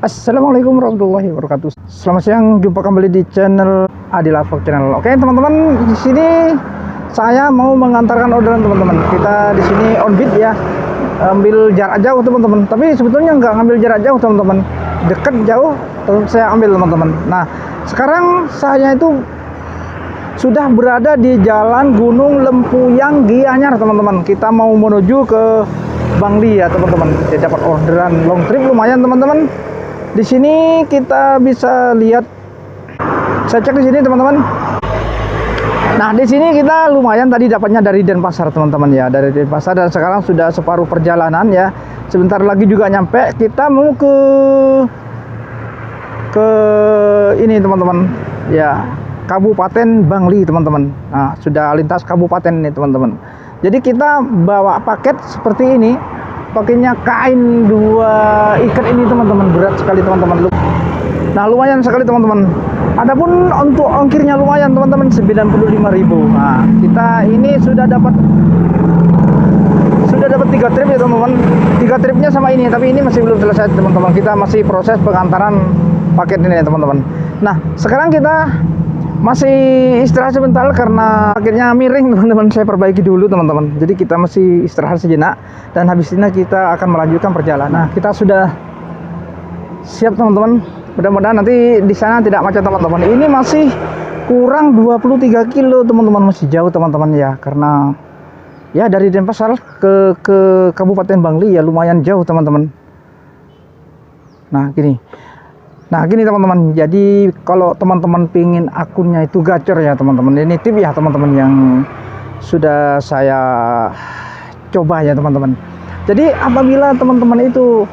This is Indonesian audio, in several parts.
Assalamualaikum warahmatullahi wabarakatuh. Selamat siang, jumpa kembali di channel Adila Vlog Channel. Oke teman-teman, di sini saya mau mengantarkan orderan teman-teman. Kita di sini on beat ya, ambil jarak jauh teman-teman. Tapi sebetulnya nggak ngambil jarak jauh teman-teman, dekat jauh saya ambil teman-teman. Nah sekarang saya itu sudah berada di Jalan Gunung Lempuyang Gianyar teman-teman. Kita mau menuju ke Bangli ya teman-teman. Kita dapat orderan long trip lumayan teman-teman. Di sini kita bisa lihat, saya cek di sini teman-teman. Nah di sini kita lumayan tadi dapatnya dari Denpasar teman-teman ya, dari Denpasar, dan sekarang sudah separuh perjalanan ya. Sebentar lagi juga nyampe. Kita mau ke ini teman-teman ya, Kabupaten Bangli teman-teman. Nah sudah lintas kabupaten ini teman-teman. Jadi kita bawa paket seperti ini. Pakainya kain 2 ikat ini teman-teman, berat sekali teman-teman. Nah lumayan sekali teman-teman. Adapun untuk ongkirnya lumayan teman-teman, 95.000. Nah kita ini sudah dapat 3 trip ya teman-teman. 3 tripnya sama ini, tapi ini masih belum selesai teman-teman. Kita masih proses pengantaran paket ini ya teman-teman. Nah sekarang kita masih istirahat sebentar karena akhirnya miring teman-teman. Saya perbaiki dulu teman-teman. Jadi kita masih istirahat sejenak dan habis ini kita akan melanjutkan perjalanan. Nah, kita sudah siap teman-teman. Mudah-mudahan nanti di sana tidak macet teman-teman. Ini masih kurang 23 kilo teman-teman, masih jauh teman-teman ya, karena ya dari Denpasar ke Kabupaten Bangli ya lumayan jauh teman-teman. Nah gini teman-teman, jadi kalau teman-teman pingin akunnya itu gacor ya teman-teman, ini tip ya teman-teman yang sudah saya coba ya teman-teman. Jadi apabila teman-teman itu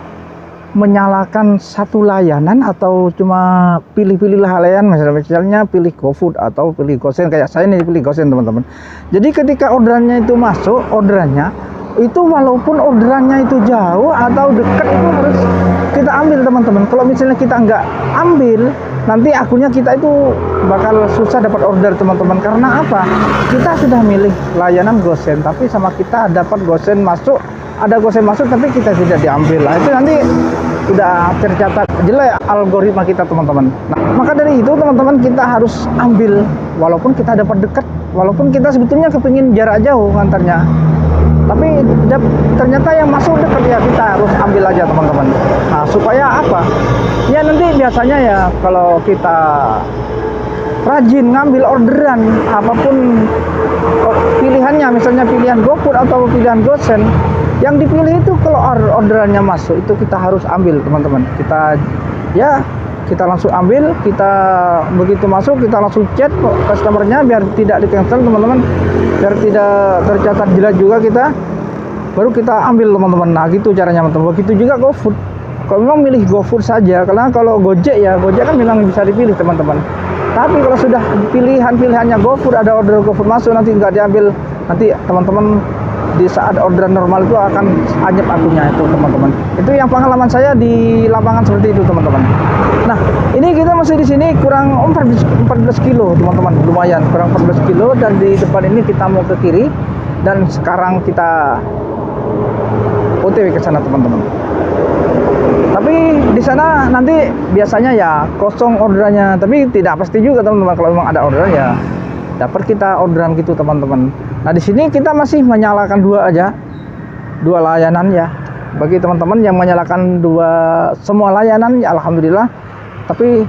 menyalakan satu layanan atau cuma pilih-pilih layanan, misalnya pilih GoFood atau pilih Gosen, kayak saya ini pilih Gosen teman-teman. Jadi ketika orderannya itu masuk, orderannya itu walaupun orderannya itu jauh atau dekat itu harus kita ambil teman-teman. Kalau misalnya kita nggak ambil, nanti akunnya kita itu bakal susah dapat order teman-teman. Karena apa? Kita sudah milih layanan Gosen, tapi sama kita dapat Gosen masuk, ada Gosen masuk tapi kita tidak diambil. Nah, itu nanti udah tercatat jelek algoritma kita teman-teman. Nah, maka dari itu teman-teman kita harus ambil walaupun kita dapat dekat, walaupun kita sebetulnya kepingin jarak jauh ngantarnya. Tapi ternyata yang masuk dekat ya kita harus ambil aja teman-teman. Nah supaya apa? Ya nanti biasanya ya kalau kita rajin ngambil orderan apapun pilihannya, misalnya pilihan GoFood atau pilihan Gosen, yang dipilih itu kalau orderannya masuk itu kita harus ambil teman-teman. Kita langsung ambil, kita begitu masuk kita langsung chat customernya biar tidak di cancel teman-teman, biar tidak tercatat jelek juga kita, baru kita ambil teman-teman. Nah gitu caranya teman-teman. Begitu juga GoFood, kalau memang milih GoFood saja, karena kalau Gojek ya, Gojek kan memang bisa dipilih teman-teman. Tapi kalau sudah pilihannya GoFood, ada order GoFood masuk nanti nggak diambil, nanti teman-teman di saat orderan normal itu akan anyep akunnya itu teman-teman. Itu yang pengalaman saya di lapangan seperti itu teman-teman. Nah ini kita masih di sini kurang 14 kilo teman-teman, lumayan kurang 14 kilo, dan di depan ini kita mau ke kiri dan sekarang kita OTW ke sana teman-teman. Tapi di sana nanti biasanya ya kosong orderannya, tapi tidak pasti juga teman-teman. Kalau memang ada orderan ya dapat kita orderan gitu teman-teman. Nah di sini kita masih menyalakan 2 layanan ya. Bagi teman-teman yang menyalakan semua layanan ya alhamdulillah. Tapi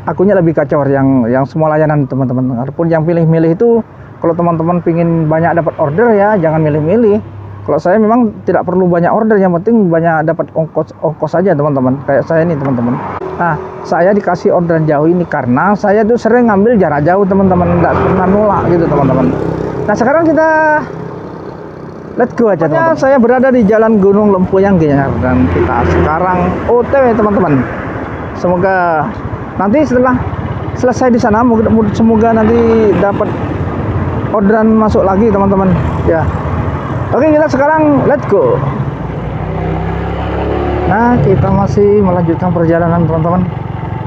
akunnya lebih kacau yang semua layanan teman-teman. Walaupun yang pilih-milih itu, kalau teman-teman pingin banyak dapat order ya jangan milih-milih. Kalau saya memang tidak perlu banyak order, yang penting banyak dapat ongkos saja teman-teman. Kayak saya ini teman-teman. Nah saya dikasih orderan jauh ini karena saya tuh sering ngambil jarak jauh teman-teman, nggak pernah nolak gitu teman-teman. Nah sekarang kita let's go aja teman-teman. Saya berada di Jalan Gunung Lempuyang Gianyar dan kita sekarang OTW teman-teman. Semoga nanti setelah selesai di sana, semoga nanti dapat orderan masuk lagi teman-teman ya. Oke kita sekarang let's go. Nah kita masih melanjutkan perjalanan teman-teman,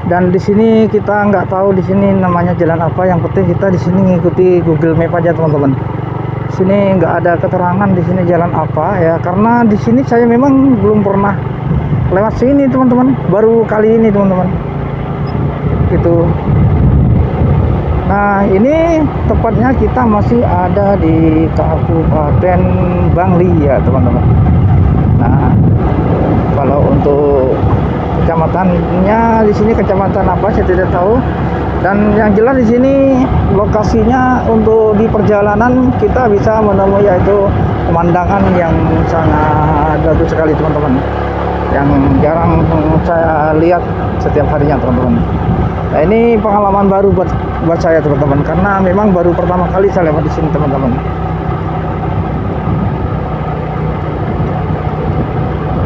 dan di sini kita nggak tahu di sini namanya jalan apa. Yang penting kita di sini ngikuti Google Map aja teman-teman. Sini nggak ada keterangan di sini jalan apa ya, karena di sini saya memang belum pernah lewat sini teman-teman, baru kali ini teman-teman gitu. Nah ini tepatnya kita masih ada di Kabupaten Bangli ya teman-teman. Nah kalau untuk kecamatannya di sini kecamatan apa saya tidak tahu. Dan yang jelas di sini lokasinya untuk di perjalanan kita bisa menemui yaitu pemandangan yang sangat bagus sekali teman-teman, yang jarang saya lihat setiap harinya teman-teman. Nah ini pengalaman baru buat saya teman-teman, karena memang baru pertama kali saya lewat di sini teman-teman.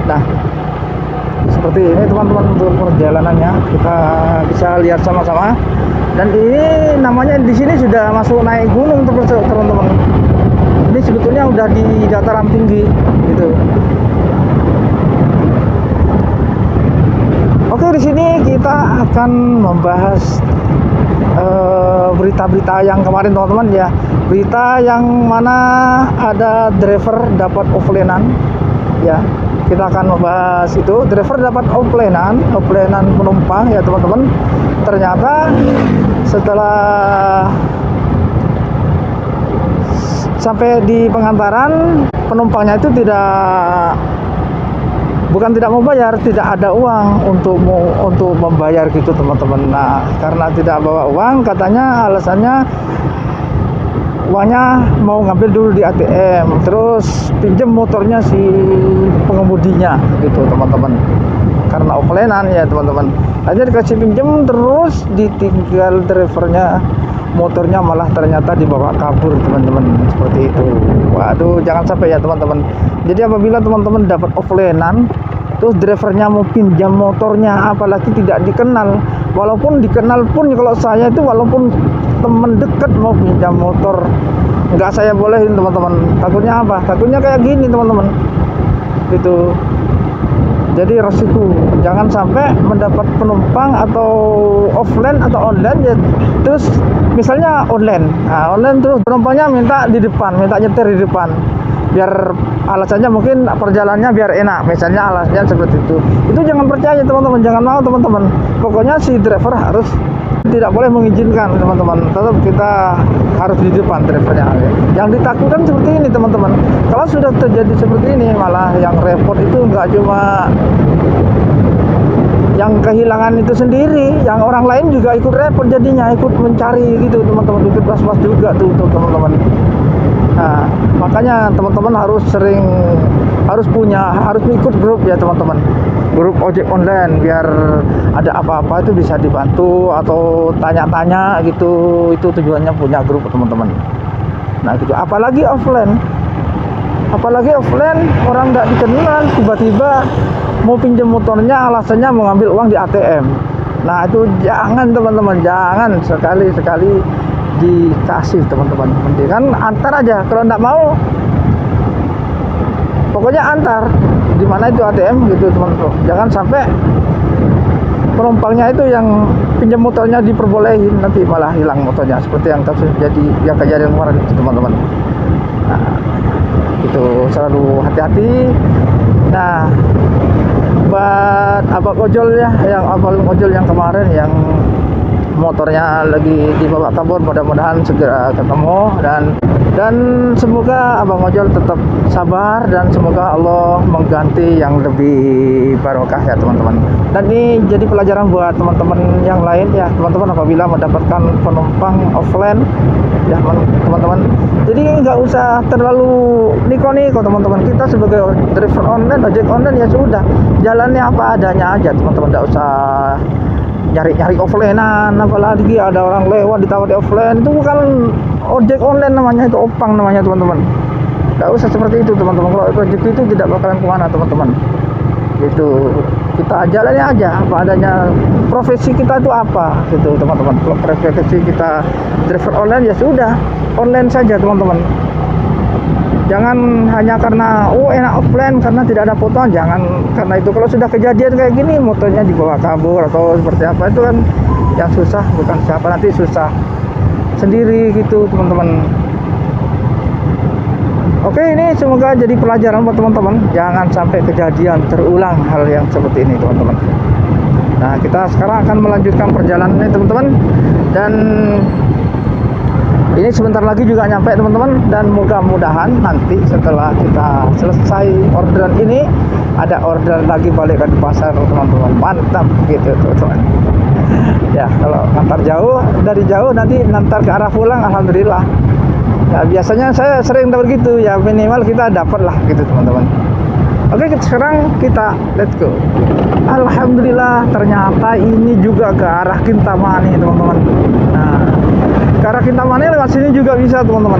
Nah seperti ini teman-teman untuk perjalanannya, kita bisa lihat sama-sama. Dan ini namanya di sini sudah masuk naik gunung teman-teman. Ini sebetulnya udah di dataran tinggi gitu. Oke, di sini kita akan membahas berita-berita yang kemarin teman-teman ya. Berita yang mana ada driver dapat offline-an ya. Kita akan membahas itu, driver dapat offline-an penumpang ya teman-teman. Ternyata setelah sampai di pengantaran, penumpangnya itu bukan tidak mau bayar, tidak ada uang untuk membayar gitu teman-teman. Nah karena tidak bawa uang, katanya alasannya uangnya mau ngambil dulu di ATM, terus pinjam motornya si pengemudinya gitu teman-teman, karena offline-an ya teman-teman. Hanya dikasih pinjam, terus ditinggal drivernya, motornya malah ternyata dibawa kabur teman-teman, seperti itu. Waduh, jangan sampai ya teman-teman. Jadi apabila teman-teman dapat offline-an, terus drivernya mau pinjam motornya, apalagi tidak dikenal, walaupun dikenal pun kalau saya itu walaupun teman dekat mau pinjam motor, nggak saya bolehin teman-teman. Takutnya apa? Takutnya kayak gini teman-teman itu. Jadi resiko, jangan sampai mendapat penumpang atau offline atau online ya. Terus misalnya online, nah, online terus penumpangnya minta di depan, minta nyetir di depan, biar alasannya mungkin perjalanannya biar enak, misalnya alasannya seperti itu. Itu jangan percaya teman-teman, jangan mau teman-teman. Pokoknya si driver harus tidak boleh mengizinkan teman-teman, tetap kita harus di depan drivernya. Yang ditakutkan seperti ini teman-teman, kalau sudah terjadi seperti ini, malah yang repot itu nggak cuma yang kehilangan itu sendiri, yang orang lain juga ikut repot jadinya, ikut mencari gitu teman-teman, ikut was-was juga tuh teman-teman. Nah makanya teman-teman harus ikut grup ya teman-teman, grup ojek online, biar ada apa-apa itu bisa dibantu atau tanya-tanya gitu. Itu tujuannya punya grup teman-teman. Nah gitu, apalagi offline orang nggak dikenal tiba-tiba mau pinjam motornya, alasannya mau ngambil uang di ATM. Nah itu jangan teman-teman, jangan sekali-sekali dikasih teman-teman. Mendingan antar aja, kalau nggak mau pokoknya antar di mana itu ATM gitu teman-teman. Jangan sampai penumpangnya itu yang pinjam motornya diperbolehin, nanti malah hilang motornya, seperti yang kasus yang kejadian kemarin itu teman-teman. Nah itu selalu hati-hati. Nah buat abang ojol ya, abang ojol yang kemarin yang motornya lagi dibawa kabur, mudah-mudahan segera ketemu, dan semoga abang ojol tetap sabar, dan semoga Allah mengganti yang lebih barokah ya teman-teman. Dan ini jadi pelajaran buat teman-teman yang lain ya teman-teman, apabila mendapatkan penumpang offline ya teman-teman. Jadi nggak usah terlalu niko-niko teman-teman. Kita sebagai driver online, ojek online ya sudah, jalannya apa adanya aja teman-teman, nggak usah nyari-nyari offline-an. Apalagi ada orang lewat ditawari offline, itu bukan ojek online namanya, itu opang namanya teman-teman. Nggak usah seperti itu teman-teman. Kalau ojek itu tidak bakalan kemana teman-teman. Itu kita jalannya aja apa adanya. Profesi kita itu apa gitu teman-teman. Kalau profesi kita driver online ya sudah, online saja teman-teman. Jangan hanya karena enak offline karena tidak ada foto, jangan karena itu. Kalau sudah kejadian kayak gini, motornya dibawa kabur atau seperti apa, itu kan yang susah bukan siapa, nanti susah sendiri gitu teman-teman. Oke, ini semoga jadi pelajaran buat teman-teman. Jangan sampai kejadian terulang hal yang seperti ini, teman-teman. Nah, kita sekarang akan melanjutkan perjalanan ini, teman-teman. Dan ini sebentar lagi juga nyampe, teman-teman. Dan mudah-mudahan nanti setelah kita selesai orderan ini, ada orderan lagi balik ke pasar, teman-teman. Mantap gitu, teman-teman. Ya, kalau antar jauh, dari jauh nanti nantar ke arah pulang, alhamdulillah. Ya, biasanya saya sering dapat gitu, ya minimal kita dapat lah gitu, teman-teman. Oke, sekarang kita let's go. Alhamdulillah, ternyata ini juga ke arah Kintamani, teman-teman. Nah, ke arah Kintamani lewat sini juga bisa, teman-teman.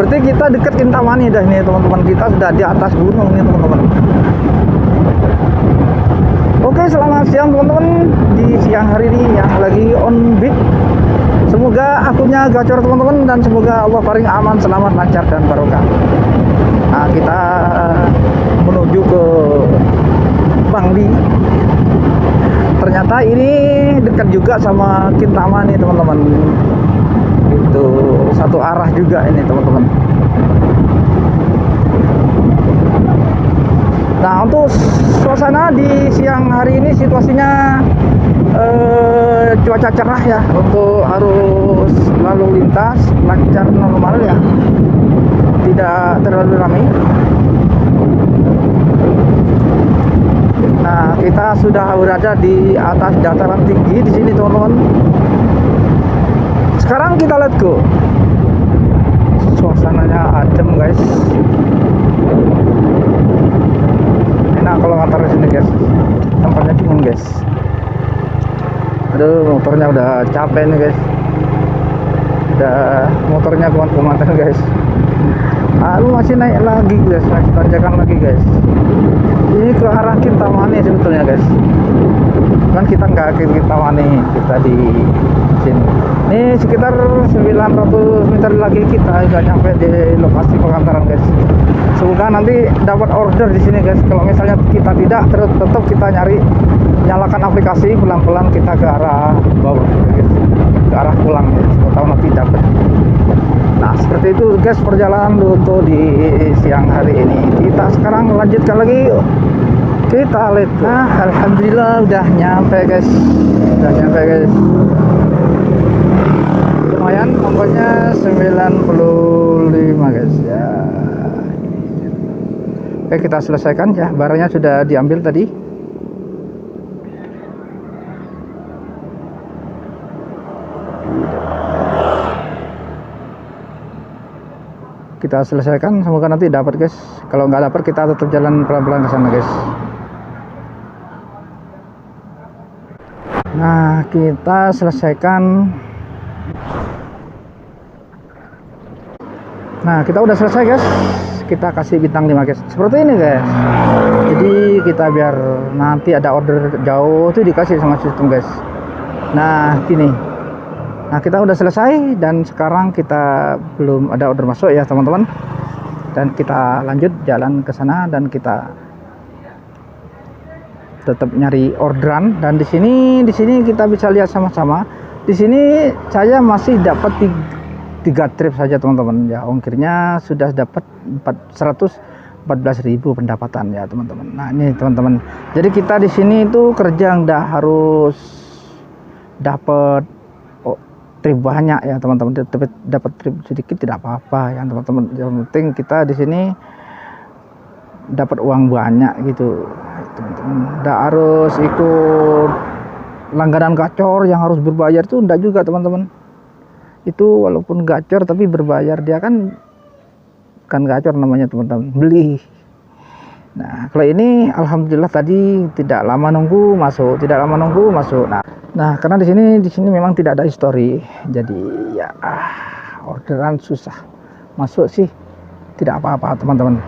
Berarti kita dekat Kintamani dah ini, teman-teman. Kita sudah di atas gunung nih, teman-teman. Oke, selamat siang, teman-teman. Di siang hari ini yang lagi on beat. Semoga akunnya gacor, teman-teman, dan semoga Allah paling aman, selamat, lancar, dan barokah. Nah, kita menuju ke Bangli. Ternyata ini dekat juga sama Kintamani, teman-teman. Itu satu arah juga ini, teman-teman. Nah, untuk suasana di siang hari ini situasinya cuaca cerah ya, untuk arus lalu lintas lancar normal ya, tidak terlalu ramai. Nah, kita sudah berada di atas dataran tinggi di sini, teman-teman. Sekarang kita let's go. Suasananya adem, guys. Enak kalau ngantar di sini, guys. Tempatnya dingin, guys. Aduh, motornya udah capek nih, guys. Udah motornya kumat-kumatan, guys. Lalu masih naik lagi, guys. Masih tanjakan lagi, guys. Ini ke arah Kintamani sebetulnya, guys. Cuman kita nggak ke Kintamani, kita di sini. Ini sekitar 900 meter lagi kita udah nyampe di lokasi pengantaran, guys. Semoga nanti dapat order di sini, guys. Kalau misalnya kita tidak, terus tetap kita nyalakan aplikasi, pelan-pelan kita ke arah bawah, guys. Ke arah pulang, ya. Tahu nanti dapat. Nah, seperti itu, guys, perjalanan untuk di siang hari ini. Kita sekarang lanjutkan lagi, yuk. Kita lihat. Nah, alhamdulillah udah nyampe, guys. Udah nyampe, guys. Lumayan, ongkosnya 95, guys ya. Oke, kita selesaikan ya. Barangnya sudah diambil tadi. Kita selesaikan, semoga nanti dapat, guys. Kalau nggak dapat, kita tetap jalan pelan-pelan ke sana, guys. Nah, kita selesaikan. Nah, kita udah selesai, guys. Kita kasih bintang 5, guys. Seperti ini, guys. Jadi kita biar nanti ada order jauh tuh dikasih sama sistem, guys. Nah, gini. Nah, kita udah selesai dan sekarang kita belum ada order masuk ya, teman-teman. Dan kita lanjut jalan ke sana dan kita tetap nyari orderan. Dan di sini kita bisa lihat sama-sama. Di sini saya masih dapat 3 trip saja, teman-teman. Ya, ongkirnya sudah dapat 114.000 pendapatan ya, teman-teman. Nah, ini teman-teman. Jadi kita di sini itu kerja nggak harus dapat trip banyak ya, teman-teman. Dapat trip sedikit tidak apa-apa ya, teman-teman. Yang penting kita di sini dapat uang banyak gitu, teman-teman. Nggak harus ikut langganan gacor yang harus berbayar tuh, enggak juga, teman-teman. Itu walaupun gacor tapi berbayar, dia kan gacor namanya, teman-teman, beli. Nah, kalau ini alhamdulillah tadi tidak lama nunggu masuk. Nah, karena di sini memang tidak ada history, jadi ya orderan susah masuk sih, tidak apa-apa, teman-teman.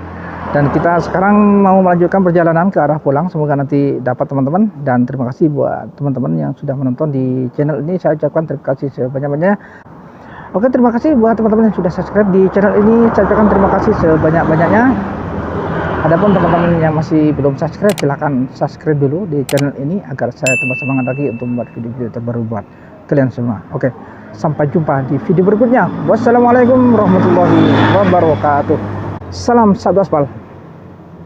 Dan kita sekarang mau melanjutkan perjalanan ke arah pulang. Semoga nanti dapat, teman-teman. Dan terima kasih buat teman-teman yang sudah menonton di channel ini. Saya ucapkan terima kasih sebanyak-banyaknya. Oke, terima kasih buat teman-teman yang sudah subscribe di channel ini. Saya ucapkan terima kasih sebanyak-banyaknya. Adapun teman-teman yang masih belum subscribe, silahkan subscribe dulu di channel ini agar saya tambah semangat lagi untuk membuat video-video terbaru buat kalian semua. Oke, sampai jumpa di video berikutnya. Wassalamualaikum warahmatullahi wabarakatuh. Salam satu aspal.